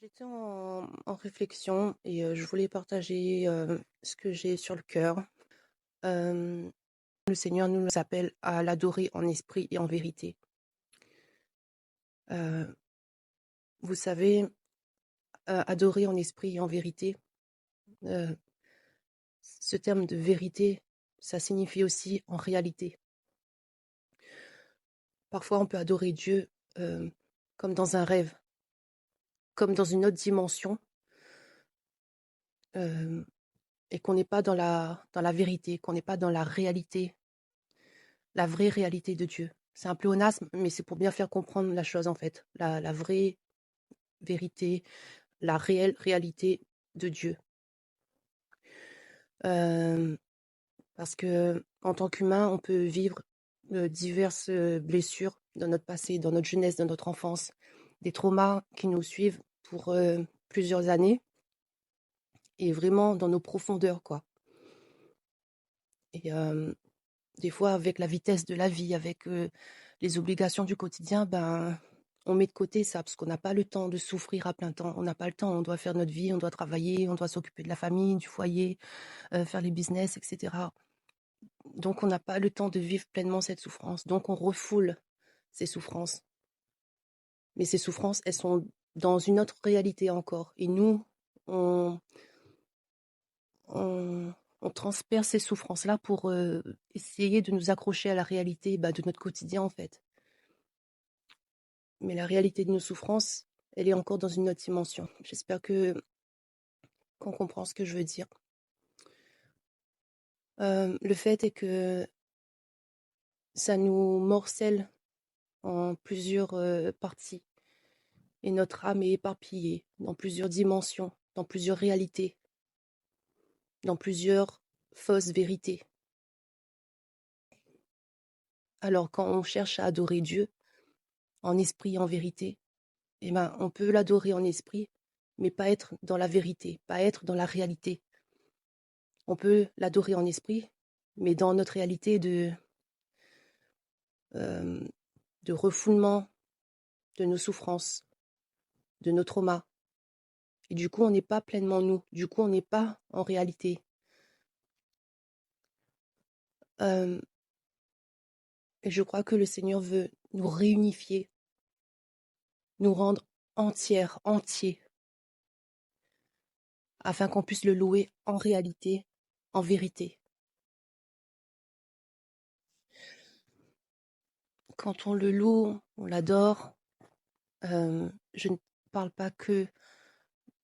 J'étais en réflexion et je voulais partager ce que j'ai sur le cœur. Euh, le Seigneur nous appelle à l'adorer en esprit et en vérité. Euh, vous savez, adorer en esprit et en vérité, euh, ce terme de vérité, ça signifie aussi en réalité. Parfois, on peut adorer Dieu euh, comme dans un rêve, comme dans une autre dimension, euh, et qu'on n'est pas dans la vérité, qu'on n'est pas dans la réalité, la vraie réalité de Dieu. C'est un pléonasme, mais c'est pour bien faire comprendre la chose en fait, la vraie vérité, la réelle réalité de Dieu. Euh, parce que en tant qu'humain, on peut vivre diverses blessures dans notre passé, dans notre jeunesse, dans notre enfance, des traumas qui nous suivent pour plusieurs années et vraiment dans nos profondeurs, quoi. Et des fois, avec la vitesse de la vie, avec les obligations du quotidien, ben, on met de côté ça parce qu'on n'a pas le temps de souffrir à plein temps. On n'a pas le temps. On doit faire notre vie, on doit travailler, on doit s'occuper de la famille, du foyer, faire les business, etc. Donc, on n'a pas le temps de vivre pleinement cette souffrance. Donc, on refoule ces souffrances. Mais ces souffrances, elles sont dans une autre réalité encore. Et nous, on, on, on transperce ces souffrances-là pour essayer de nous accrocher à la réalité de notre quotidien, en fait. Mais la réalité de nos souffrances, elle est encore dans une autre dimension. J'espère qu'on comprend ce que je veux dire. Le fait est que ça nous morcelle en plusieurs parties et notre âme est éparpillée dans plusieurs dimensions, dans plusieurs réalités, dans plusieurs fausses vérités. Alors quand on cherche à adorer Dieu en esprit, en vérité, eh ben, on peut l'adorer en esprit, mais pas être dans la vérité, pas être dans la réalité. On peut l'adorer en esprit, mais dans notre réalité euh, de refoulement de nos souffrances, de nos traumas. Et du coup, on n'est pas pleinement nous. Du coup, on n'est pas en réalité. Euh, et je crois que le Seigneur veut nous réunifier, nous rendre entières, entiers, afin qu'on puisse le louer en réalité, en vérité. Quand on le loue, on l'adore. Je ne parle pas que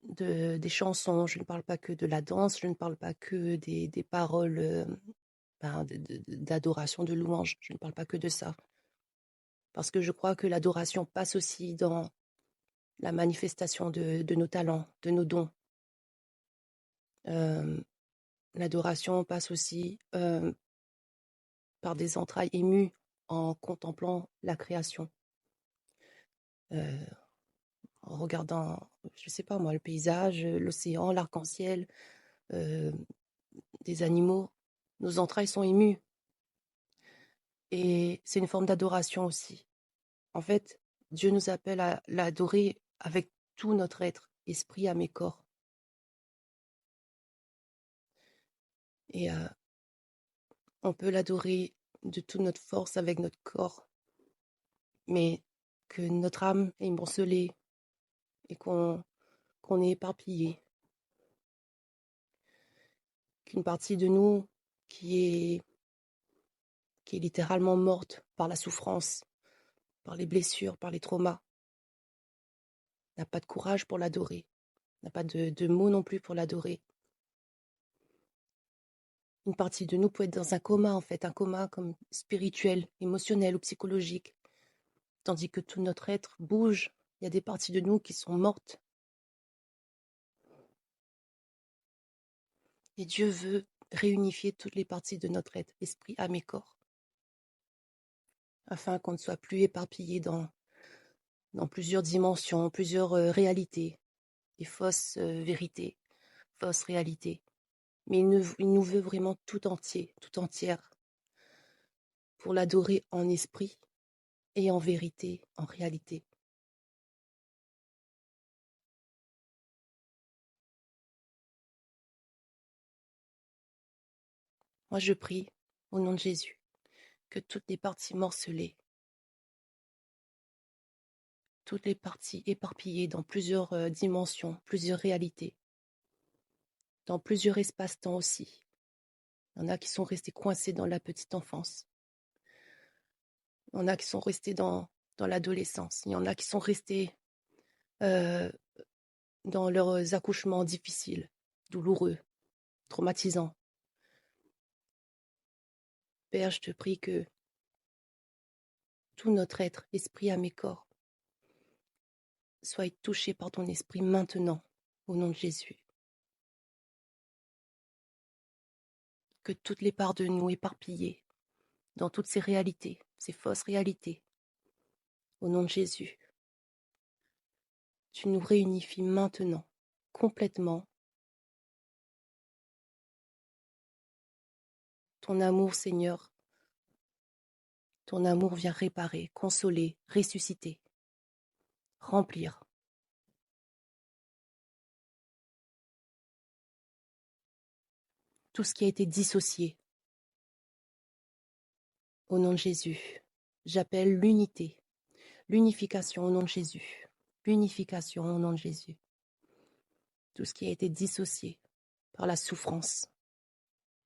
des chansons, je ne parle pas que de la danse, je ne parle pas que des paroles d'adoration, de louange, je ne parle pas que de ça. Parce que je crois que l'adoration passe aussi dans la manifestation de nos talents, de nos dons. Euh, L'adoration passe aussi par des entrailles émues en contemplant la création, euh, en regardant, je sais pas moi, le paysage, l'océan, l'arc-en-ciel, euh, des animaux. Nos entrailles sont émues et c'est une forme d'adoration aussi. En fait, Dieu nous appelle à l'adorer avec tout notre être, esprit, âme et corps. Et on peut l'adorer de toute notre force avec notre corps, mais que notre âme est morcelée et qu'on est éparpillé, qu'une partie de nous qui est, qui est littéralement morte par la souffrance, par les blessures, par les traumas, n'a pas de courage pour l'adorer, n'a pas de mots non plus pour l'adorer. Une partie de nous peut être dans un coma, en fait, un coma comme spirituel, émotionnel ou psychologique, tandis que tout notre être bouge. Il y a des parties de nous qui sont mortes. Et Dieu veut réunifier toutes les parties de notre être, esprit, âme et corps, afin qu'on ne soit plus éparpillé dans plusieurs dimensions, plusieurs réalités, des fausses vérités, fausses réalités. Mais il nous veut vraiment tout entier, tout entière, pour l'adorer en esprit et en vérité, en réalité. Moi, je prie, au nom de Jésus, que toutes les parties morcelées, toutes les parties éparpillées dans plusieurs dimensions, plusieurs réalités, dans plusieurs espaces-temps aussi. Il y en a qui sont restés coincés dans la petite enfance. Il y en a qui sont restés dans l'adolescence. Il y en a qui sont restés euh, dans leurs accouchements difficiles, douloureux, traumatisants. Père, je te prie que tout notre être, esprit, âme et corps, soit touché par ton esprit maintenant, au nom de Jésus. Que toutes les parts de nous éparpillées dans toutes ces réalités, ces fausses réalités, au nom de Jésus, tu nous réunifies maintenant, complètement. Ton amour, Seigneur, ton amour vient réparer, consoler, ressusciter, remplir. Tout ce qui a été dissocié, au nom de Jésus. J'appelle l'unité, l'unification au nom de Jésus. L'unification au nom de Jésus. Tout ce qui a été dissocié par la souffrance,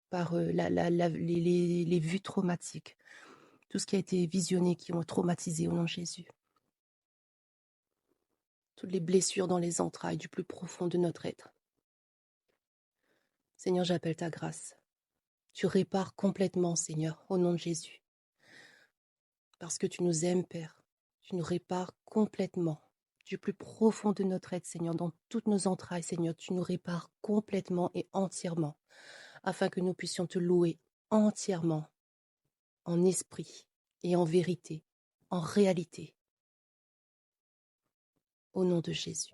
par les vues traumatiques, tout ce qui a été visionné, qui ont traumatisé au nom de Jésus. Toutes les blessures dans les entrailles du plus profond de notre être. Seigneur, j'appelle ta grâce. Tu répares complètement, Seigneur, au nom de Jésus. Parce que tu nous aimes, Père. Tu nous répares complètement. Du plus profond de notre être, Seigneur, dans toutes nos entrailles, Seigneur, tu nous répares complètement et entièrement, afin que nous puissions te louer entièrement, en esprit et en vérité, en réalité, au nom de Jésus.